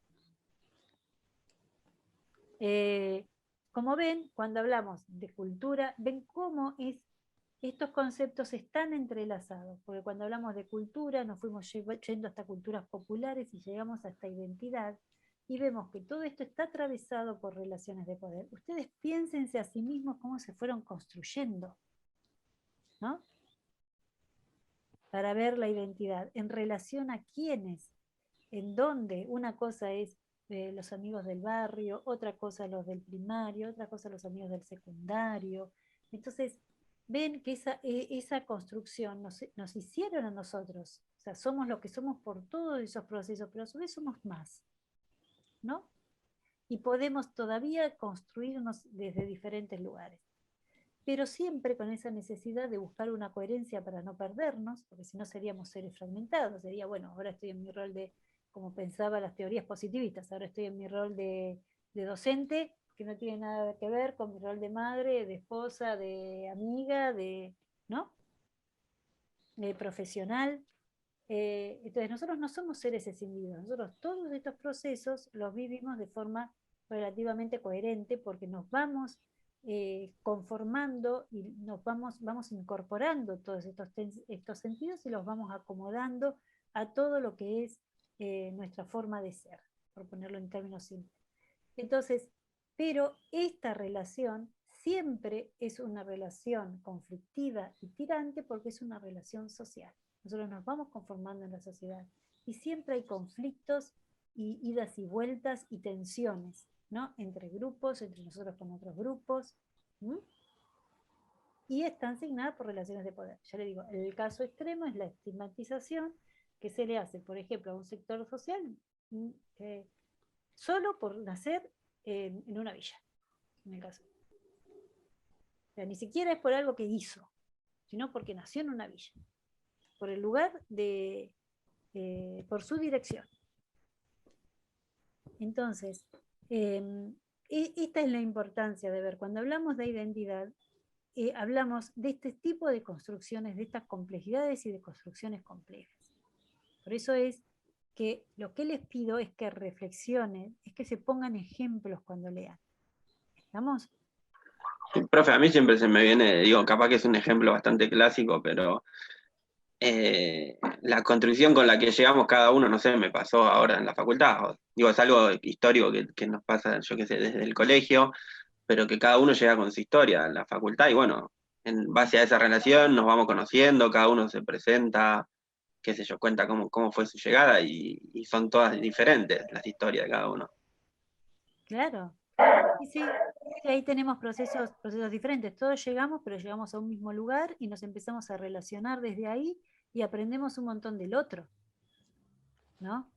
Como ven, cuando hablamos de cultura, ven cómo es estos conceptos están entrelazados, porque cuando hablamos de cultura nos fuimos yendo hasta culturas populares y llegamos a esta identidad, y vemos que todo esto está atravesado por relaciones de poder. Ustedes piénsense a sí mismos cómo se fueron construyendo, ¿no? Para ver la identidad, en relación a quiénes, en dónde. Una cosa es los amigos del barrio, otra cosa los del primario, otra cosa los amigos del secundario. Entonces, ven que esa construcción nos hicieron a nosotros. O sea, somos lo que somos por todos esos procesos, pero a su vez somos más, ¿no? Y podemos todavía construirnos desde diferentes lugares. Pero siempre con esa necesidad de buscar una coherencia para no perdernos, porque si no seríamos seres fragmentados. Sería, bueno, ahora estoy en mi rol de, como pensaba las teorías positivistas, ahora estoy en mi rol de docente, que no tiene nada que ver con mi rol de madre, de esposa, de amiga, ¿no? De profesional. Entonces nosotros no somos seres escindidos, nosotros todos estos procesos los vivimos de forma relativamente coherente, porque nos vamos conformando y nos vamos incorporando todos estos sentidos y los vamos acomodando a todo lo que es nuestra forma de ser, por ponerlo en términos simples. Entonces, pero esta relación siempre es una relación conflictiva y tirante, porque es una relación social. Nosotros nos vamos conformando en la sociedad y siempre hay conflictos y idas y vueltas y tensiones, ¿no? Entre grupos, entre nosotros con otros grupos, ¿m? Y están asignadas por relaciones de poder. Ya le digo, el caso extremo es la estigmatización que se le hace, por ejemplo, a un sector social solo por nacer en una villa, en el caso. O sea, ni siquiera es por algo que hizo, sino porque nació en una villa, por el lugar por su dirección. Entonces, esta es la importancia de ver. Cuando hablamos de identidad, hablamos de este tipo de construcciones, de estas complejidades y de construcciones complejas. Por eso es que lo que les pido es que reflexionen, es que se pongan ejemplos cuando lean. ¿Estamos? Sí, profe, a mí siempre se me viene, digo, capaz que es un ejemplo bastante clásico, pero la construcción con la que llegamos cada uno, no sé, me pasó ahora en la facultad. Digo, es algo histórico que nos pasa, yo qué sé, desde el colegio, pero que cada uno llega con su historia a la facultad y bueno, en base a esa relación nos vamos conociendo, cada uno se presenta, qué sé yo, cuenta cómo fue su llegada y son todas diferentes las historias de cada uno. Claro. Y sí, ahí tenemos procesos diferentes. Todos llegamos, pero llegamos a un mismo lugar y nos empezamos a relacionar desde ahí y aprendemos un montón del otro, ¿no?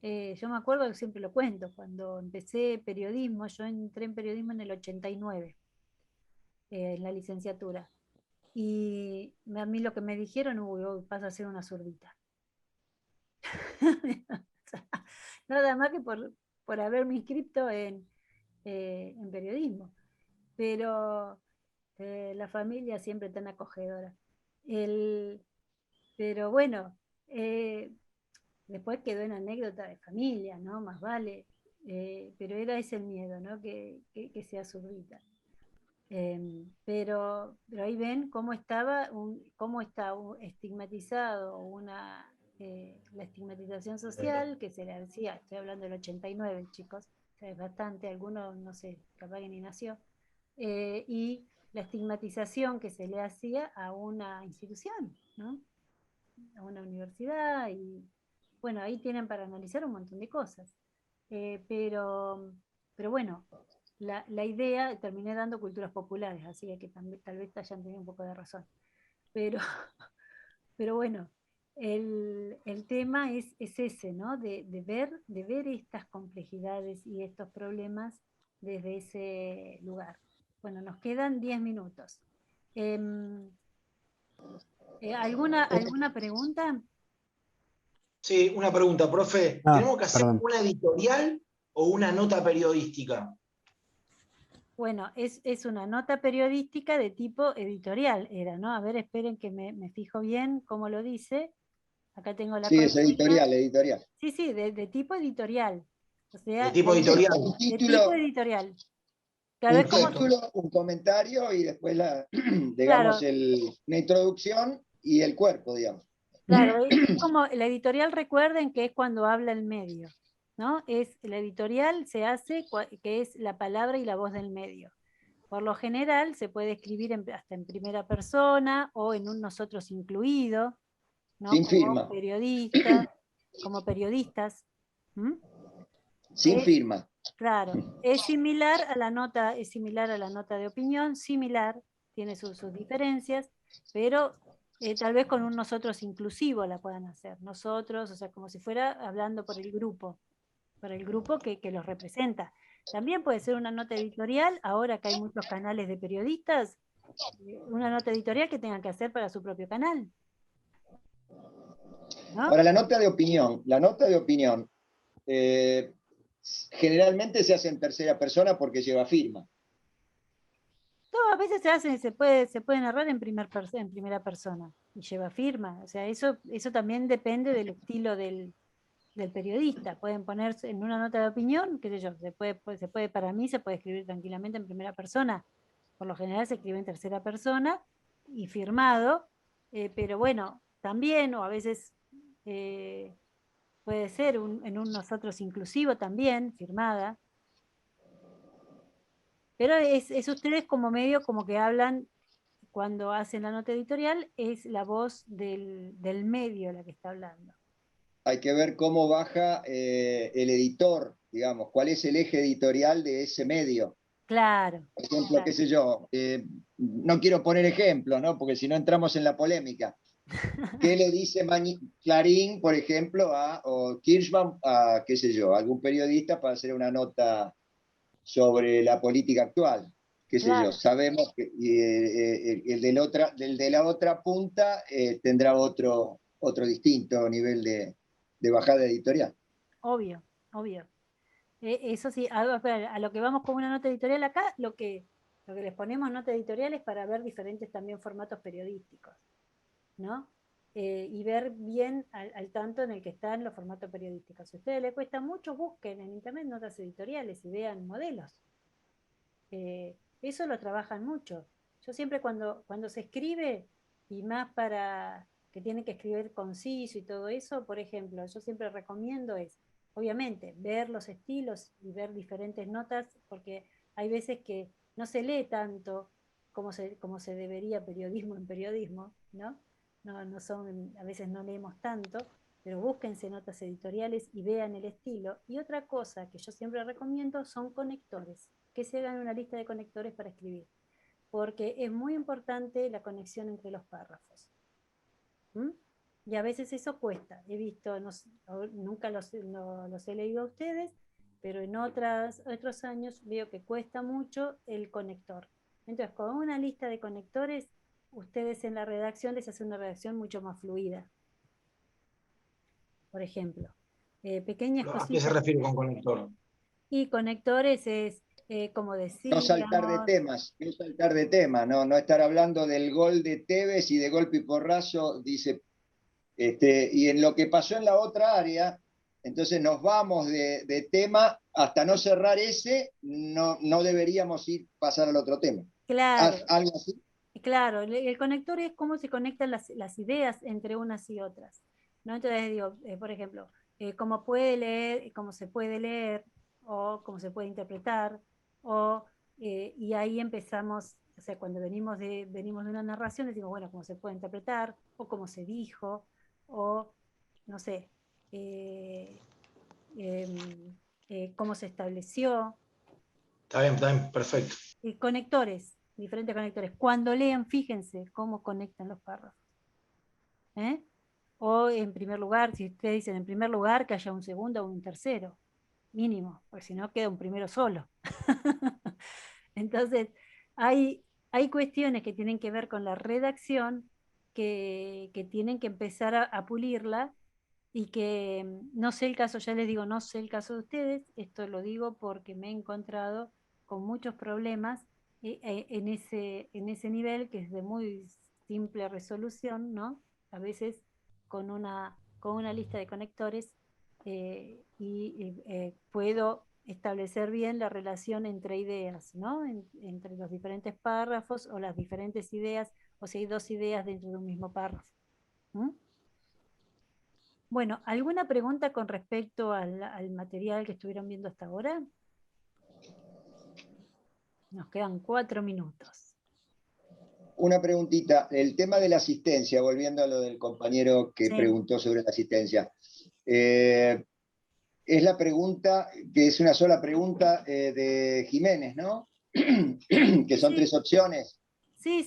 Yo me acuerdo que siempre lo cuento, cuando empecé periodismo, yo entré en periodismo en el 89, en la licenciatura. Y a mí lo que me dijeron, uy, vas a ser una zurdita. Nada más que por haberme inscrito en periodismo. Pero la familia siempre tan acogedora. Pero bueno, después quedó en anécdota de familia, ¿no? Más vale. Pero era ese el miedo, ¿no? Que sea zurdita. Pero ahí ven cómo está estigmatizado la estigmatización social que se le hacía. Estoy hablando del 89, chicos, o sea, es bastante, algunos no sé, capaz que ni nació, y la estigmatización que se le hacía a una institución, ¿no? A una universidad, y bueno, ahí tienen para analizar un montón de cosas. Pero bueno, la idea, terminé dando culturas populares, así que tal vez hayan tenido un poco de razón. Pero bueno, el tema es ese, ¿no? De ver estas complejidades y estos problemas desde ese lugar. Bueno, nos quedan 10 minutos. ¿Alguna pregunta? Sí, una pregunta, profe. ¿Tenemos que hacer una editorial o una nota periodística? Bueno, es una nota periodística de tipo editorial, era, ¿no? A ver, esperen que me fijo bien cómo lo dice. Acá tengo la Sí, es consigna. editorial. Sí, de tipo editorial. O sea, de tipo editorial. De tipo editorial. Claro, un es como, título, un comentario y después digamos, claro, una introducción y el cuerpo, digamos. claro, es como la editorial, recuerden que es cuando habla el medio, ¿no? La editorial se hace, que es la palabra y la voz del medio. Por lo general se puede escribir hasta en primera persona o en un nosotros incluido, ¿no? Sin firma. Como periodistas. ¿Mm? Sin firma. Claro, es similar a la nota, de opinión, similar, tiene sus diferencias, pero tal vez con un nosotros inclusivo la puedan hacer. Nosotros, o sea, como si fuera hablando por el grupo que los representa. También puede ser una nota editorial, ahora que hay muchos canales de periodistas, una nota editorial que tengan que hacer para su propio canal. ¿No? Ahora, la nota de opinión generalmente se hace en tercera persona porque lleva firma. No, a veces se puede narrar en primera persona y lleva firma. O sea, eso también depende del estilo del periodista. Pueden ponerse en una nota de opinión, qué sé yo, para mí se puede escribir tranquilamente en primera persona. Por lo general se escribe en tercera persona y firmado, pero bueno, también, o a veces puede ser en un nosotros inclusivo también, firmada. Pero es ustedes como medio, como que hablan, cuando hacen la nota editorial, es la voz del medio la que está hablando. Hay que ver cómo baja el editor, digamos, cuál es el eje editorial de ese medio. Claro. Por ejemplo, claro. qué sé yo, no quiero poner ejemplos, ¿no? Porque si no entramos en la polémica. ¿Qué le dice Clarín, por ejemplo, o Kirchmann a, qué sé yo, algún periodista para hacer una nota sobre la política actual? Qué sé yo, Claro, sabemos que el de la otra punta tendrá otro distinto nivel de bajada editorial. obvio. Eso sí, a lo que vamos con una nota editorial acá, lo que les ponemos nota editorial es para ver diferentes también formatos periodísticos, ¿no? Y ver bien al tanto en el que están los formatos periodísticos. Si a ustedes les cuesta mucho, busquen en internet notas editoriales y vean modelos. Eso lo trabajan mucho. Yo siempre cuando se escribe, y más para que tienen que escribir conciso y todo eso, por ejemplo, yo siempre recomiendo obviamente, ver los estilos y ver diferentes notas, porque hay veces que no se lee tanto como se debería periodismo en periodismo, ¿no? A veces no leemos tanto, pero búsquense notas editoriales y vean el estilo. Y otra cosa que yo siempre recomiendo son conectores, que se hagan una lista de conectores para escribir, porque es muy importante la conexión entre los párrafos. ¿Mm? Y a veces eso cuesta. He visto, nunca los he leído a ustedes, pero en otros años veo que cuesta mucho el conector. Entonces, con una lista de conectores, ustedes en la redacción les hacen una redacción mucho más fluida. Por ejemplo, pequeñas ¿A qué se cositas. refiere con conector? Y conectores es, como No saltar de decíamos, temas, no estar hablando del gol de Tevez y de golpe y porrazo, dice, y en lo que pasó en la otra área, entonces nos vamos de tema hasta no cerrar ese, no deberíamos pasar al otro tema. claro, Algo así. claro, el conector es cómo se conectan las ideas entre unas y otras, ¿no? Entonces digo, por ejemplo, cómo se puede leer, o cómo se puede interpretar, y ahí empezamos, o sea, cuando venimos de una narración, decimos, bueno, cómo se puede interpretar, o cómo se dijo, o, no sé, eh, cómo se estableció. Está bien, perfecto. Diferentes conectores. Cuando lean, fíjense cómo conectan los párrafos. O en primer lugar, si ustedes dicen en primer lugar, que haya un segundo o un tercero, mínimo, porque si no queda un primero solo. Entonces, hay cuestiones que tienen que ver con la redacción que tienen que empezar a pulirla, y que no sé el caso, ya les digo, no sé el caso de ustedes, esto lo digo porque me he encontrado con muchos problemas en ese nivel, que es de muy simple resolución, ¿no? A veces con una lista de conectores, puedo establecer bien la relación entre ideas, ¿no? Entre los diferentes párrafos o las diferentes ideas, o si hay dos ideas dentro de un mismo párrafo. ¿Mm? Bueno, ¿alguna pregunta con respecto al material que estuvieron viendo hasta ahora? Nos quedan 4 minutos. Una preguntita, el tema de la asistencia, volviendo a lo del compañero que Sí. preguntó sobre la asistencia. Es la pregunta, que es una sola pregunta de Jiménez, ¿no? Que son 3 opciones. Sí,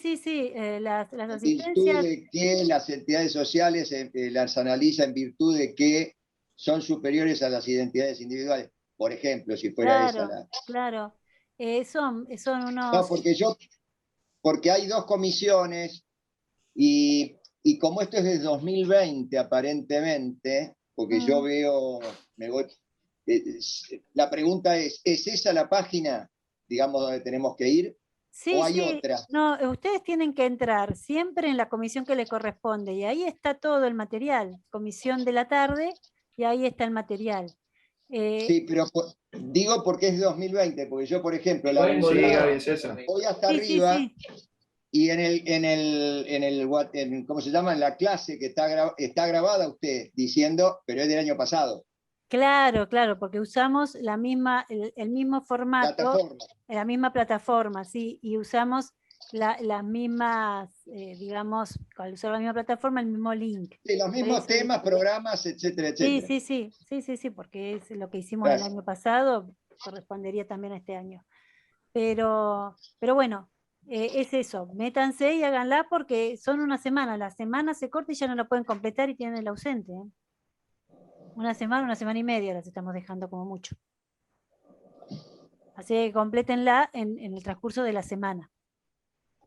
las ¿En asistencias... virtud de que las entidades sociales las analiza en virtud de que son superiores a las identidades individuales? Por ejemplo, si fuera esa la... Claro. Son unos... No, porque hay 2 comisiones y como esto es de 2020 aparentemente, porque yo veo, la pregunta es esa la página, digamos, donde tenemos que ir? Sí, ¿O hay otra? No, ustedes tienen que entrar siempre en la comisión que le corresponde y ahí está todo el material, comisión de la tarde, y ahí está el material. Sí, pero digo porque es de 2020, porque yo, por ejemplo, Sí, Gaby, es esa. voy hasta arriba y ¿cómo se llama? En la clase que está grabada usted diciendo, pero es del año pasado. Claro, porque usamos el mismo formato, Plataforma. la misma plataforma, sí, y usamos las mismas, digamos, al usar la misma plataforma, el mismo link. Sí, los mismos temas, programas, etcétera, etcétera. Sí, porque es lo que hicimos Gracias. el año pasado, correspondería también a este año. Pero bueno, es eso, métanse y háganla porque son una semana, la semana se corta y ya no la pueden completar y tienen el ausente. Una semana y media las estamos dejando como mucho. Así que complétenla en el transcurso de la semana,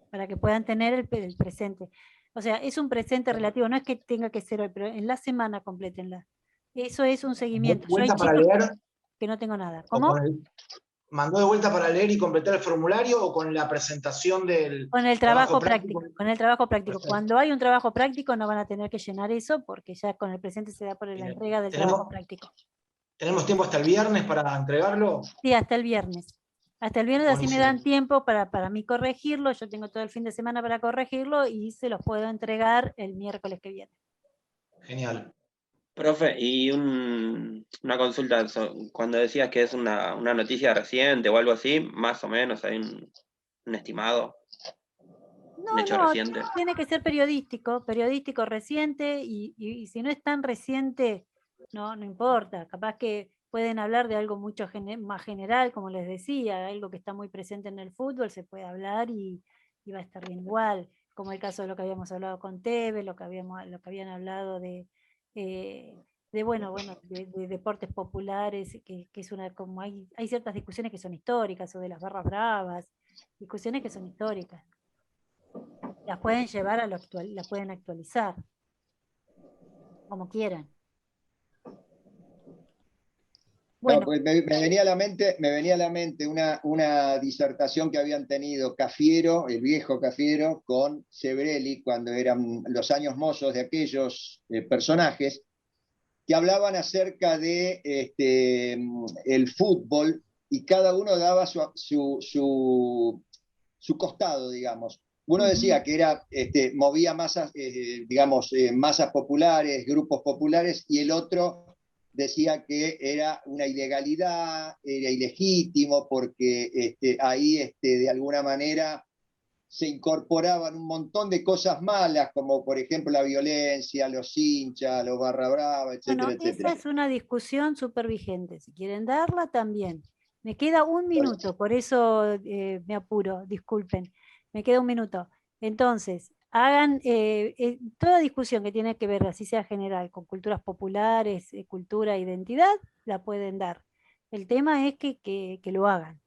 para que puedan tener el presente. O sea, es un presente relativo, no es que tenga que ser hoy, pero en la semana complétenla. Eso es un seguimiento. Yo hay ¿Vuelta para chicos leer? que no tengo nada. ¿O ¿Cómo? ¿Mandó de vuelta para leer y completar el formulario o con la presentación del Con el trabajo práctico? Con el trabajo práctico. Perfecto. Cuando hay un trabajo práctico no van a tener que llenar eso porque ya con el presente se da por la entrega del trabajo práctico. ¿Tenemos tiempo hasta el viernes para entregarlo? Sí, hasta el viernes. Hasta el viernes así me dan tiempo para mí corregirlo. Yo tengo todo el fin de semana para corregirlo y se los puedo entregar el miércoles que viene. Genial. Profe, y una consulta, cuando decías que es una noticia reciente o algo así, más o menos, ¿hay un estimado? ¿Un hecho reciente? Tiene que ser periodístico reciente, y si no es tan reciente, no importa, capaz que pueden hablar de algo mucho más general, como les decía, algo que está muy presente en el fútbol, se puede hablar y va a estar bien igual, como el caso de lo que habíamos hablado con Tevez, lo que habían hablado de deportes populares, que es como hay ciertas discusiones que son históricas, o de las barras bravas, discusiones que son históricas. Las pueden llevar a lo actual, las pueden actualizar, como quieran. Bueno. No, pues me venía a la mente una disertación que habían tenido Cafiero, el viejo Cafiero, con Sebrelli, cuando eran los años mozos de aquellos personajes, que hablaban acerca de el fútbol, y cada uno daba su costado, digamos. Uno decía que movía masas, masas populares, grupos populares, y el otro decía que era una ilegalidad, era ilegítimo, porque ahí de alguna manera se incorporaban un montón de cosas malas, como por ejemplo la violencia, los hinchas, los barra brava, etcétera, etcétera. Esa es una discusión súper vigente, si quieren darla también. Me queda un minuto, por eso me apuro, disculpen. Me queda un minuto. Entonces, hagan toda discusión que tiene que ver, así sea general, con culturas populares, cultura, identidad, la pueden dar. El tema es que lo hagan.